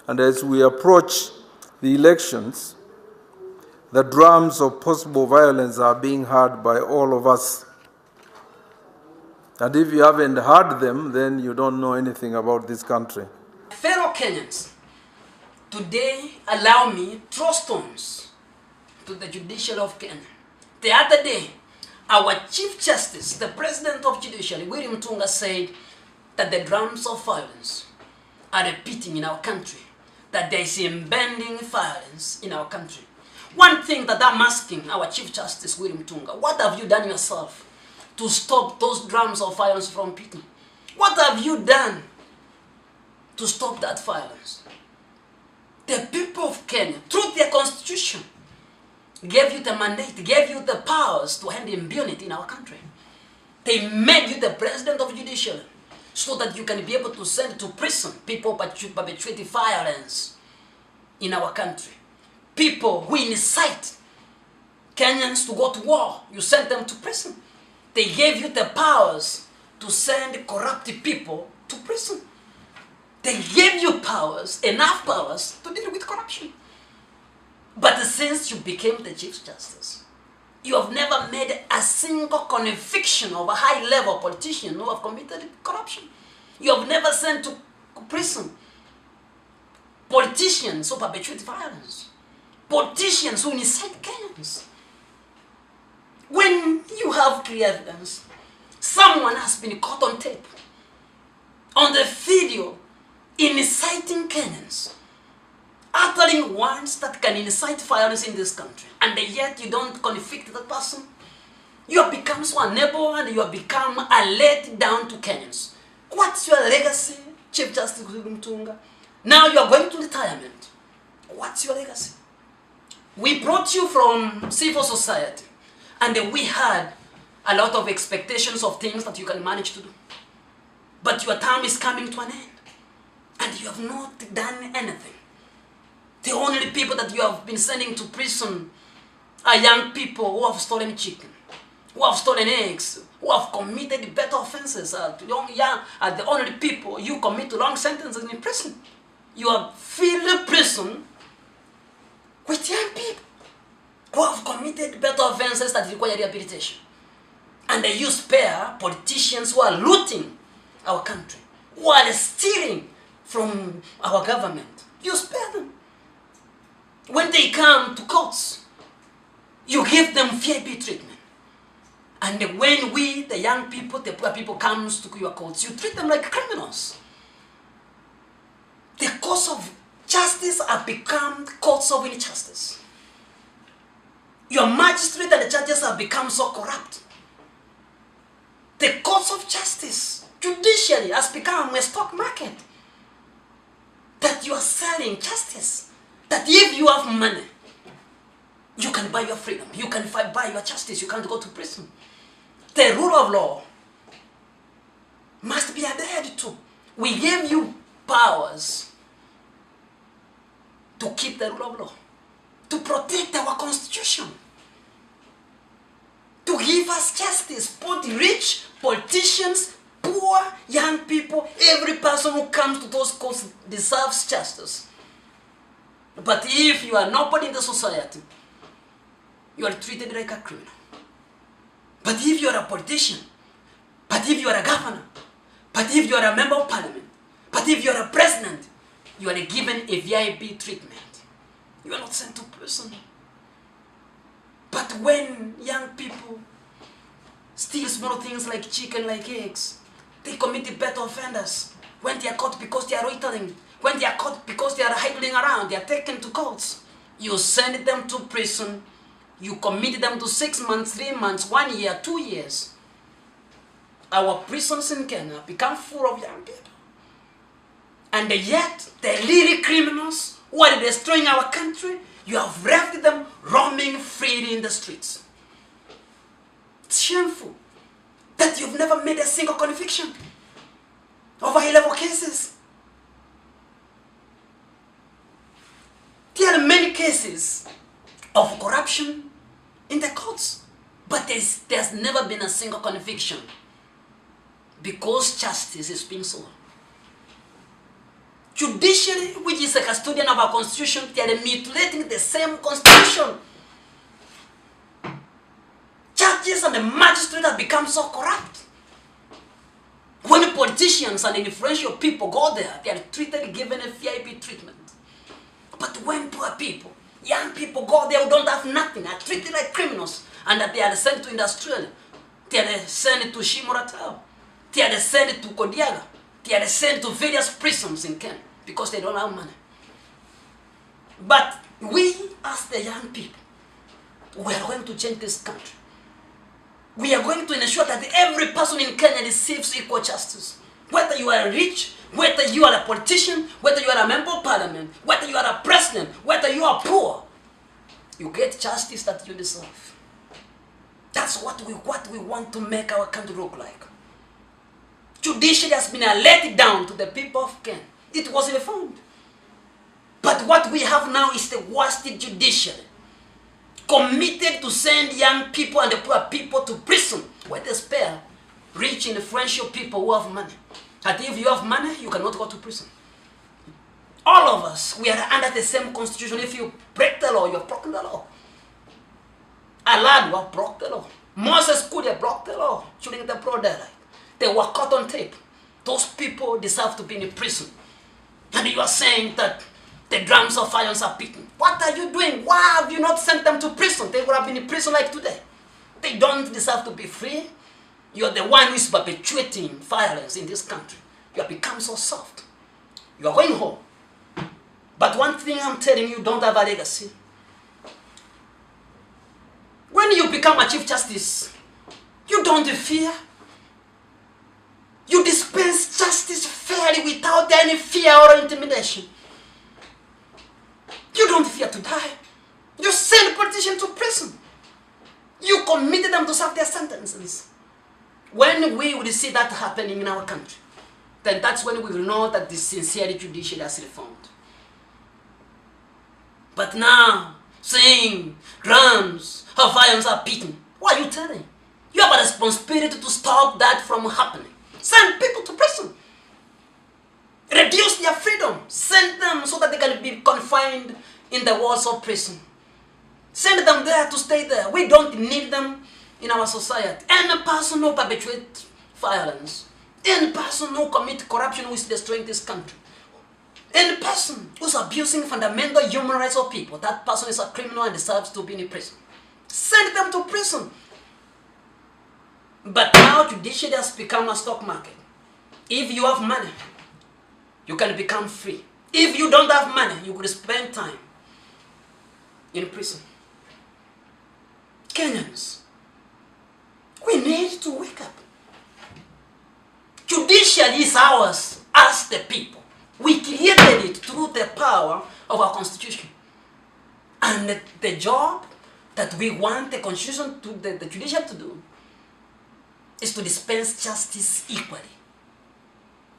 And as we approach the elections, the drums of possible violence are being heard by all of us. And if you haven't heard them, then you don't know anything about this country. Fellow Kenyans, today allow me throw stones to the Judiciary of Kenya. The other day, our Chief Justice, the President of Judiciary, William Tunga, said that the drums of violence are repeating in our country, that there is impending violence in our country. One thing that I'm asking our Chief Justice, William Tunga, what have you done yourself to stop those drums of violence from beating? What have you done to stop that violence? The people of Kenya, through their constitution, gave you the mandate, gave you the powers to end impunity in our country. They made you the President of Judiciary so that you can be able to send to prison people who perpetrate violence in our country. People who incite Kenyans to go to war, you send them to prison. They gave you the powers to send corrupt people to prison. They gave you powers, enough powers, to deal with corruption. But since you became the Chief Justice, you have never made a single conviction of a high-level politician who have committed corruption. You have never sent to prison politicians who perpetrate violence, politicians who incite Kenyans. When you have clear evidence, someone has been caught on tape, on the video, inciting Kenyans, uttering words that can incite violence in this country, and yet you don't convict that person, you have become so unable and you have become a let-down to Kenyans. What's your legacy, Chief Justice William Tunga? Now you are going to retirement. What's your legacy? We brought you from civil society, and we had a lot of expectations of things that you can manage to do. But your time is coming to an end, and you have not done anything. The only people that you have been sending to prison are young people who have stolen chicken, who have stolen eggs, who have committed better offenses. Are the only people you commit to long sentences in prison. You have filled prison with young people who have committed better offenses that require rehabilitation. And you spare politicians who are looting our country, who are stealing from our government. You spare them. When they come to courts, you give them VIP treatment. And when we, the young people, the poor people, comes to your courts, you treat them like criminals. The courts of justice have become courts of injustice. Your magistrate and the judges have become so corrupt. The courts of justice, judiciary, has become a stock market. That you are selling justice. That if you have money, you can buy your freedom. You can buy your justice. You can't go to prison. The rule of law must be adhered to. We gave you powers to keep the rule of law, to protect our constitution, to give us justice. Both rich, politicians, poor, young people, every person who comes to those courts deserves justice. But if you are nobody in the society, you are treated like a criminal. But if you are a politician, but if you are a governor, but if you are a member of parliament, but if you are a president, you are given a VIP treatment. You are not sent to prison. But when young people steal small things like chicken, like eggs, they commit better offenders. When they are caught because they are loitering, when they are caught because they are hiding around, they are taken to courts. You send them to prison. You commit them to 6 months, 3 months, 1 year, 2 years. Our prisons in Kenya become full of young people. And yet, the really criminals who are destroying our country, you have left them roaming freely in the streets. It's shameful that you've never made a single conviction of high-level cases. There are many cases of corruption in the courts, but there's never been a single conviction because justice is being sold. Judiciary, which is a custodian of our constitution, they are mutilating the same constitution. Judges and the magistrates have become so corrupt. When politicians and influential people go there, they are given a VIP treatment. But when poor people, young people go there who don't have nothing, are treated like criminals, and that they are sent to Australia, they are sent to Shimoratao, they are sent to Kodiaga, they are sent to various prisons in Kenya because they don't have money. But we, as the young people, we are going to change this country. We are going to ensure that every person in Kenya receives equal justice. Whether you are rich, whether you are a politician, whether you are a member of parliament, whether you are a president, whether you are poor, you get justice that you deserve. That's what we want to make our country look like. Judiciary has been let down to the people of Kenya. It was reformed. But what we have now is the worst judiciary, committed to send young people and the poor people to prison, where they spare rich and influential people who have money. And if you have money, you cannot go to prison. All of us, we are under the same constitution. If you break the law, you have broken the law. Allah broke the law. Moses could have broke the law during the broad daylight. They were caught on tape. Those people deserve to be in prison. And you are saying that the drums of iron are beaten. What are you doing? Why have you not sent them to prison? They would have been in prison like today. They don't deserve to be free. You are the one who is perpetuating violence in this country. You have become so soft. You are going home. But one thing I'm telling you, don't have a legacy. When you become a Chief Justice, you don't fear. You dispense justice fairly without any fear or intimidation. You don't fear to die. You send politicians to prison. You committed them to serve their sentences. When we will see that happening in our country, then that's when we will know that the sincere judiciary has reformed. But now, saying drums of violence are beaten, what are you telling? You have a responsibility to stop that from happening. Send people to prison. Reduce their freedom. Send them so that they can be confined in the walls of prison. Send them there to stay there. We don't need them in our society. Any person who perpetuates violence, any person who commits corruption who is destroying this country, any person who's abusing fundamental human rights of people, that person is a criminal and deserves to be in prison. Send them to prison. But now judiciary has become a stock market. If you have money, you can become free. If you don't have money, you could spend time in prison. Kenyans, we need to wake up. Judiciary is ours as the people. We created it through the power of our constitution. And the job that we want the constitution to the judiciary to do is to dispense justice equally.